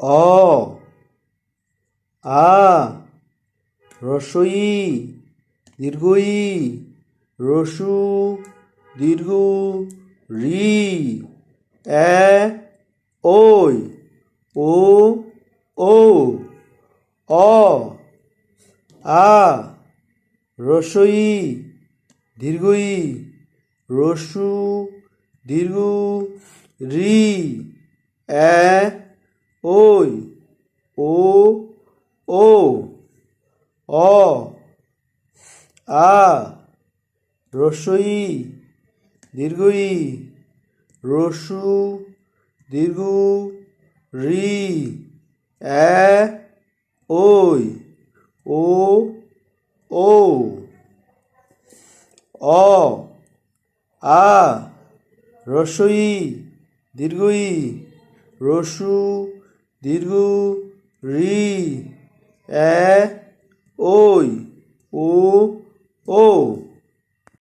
অ আ রস্বই দীর্ঘই রসু দীর্ঘ রি এ ওই ও ও অ আ রস্বই দীর্ঘই রসু দীর্ঘ রি এ ওই ও ও অ আ রস্বই দীর্ঘই রসু দীর্ঘ রি এ ওই ও ও অ আ রস্বই দীর্ঘই রসু দীর্ঘ রি এ ওই ও ও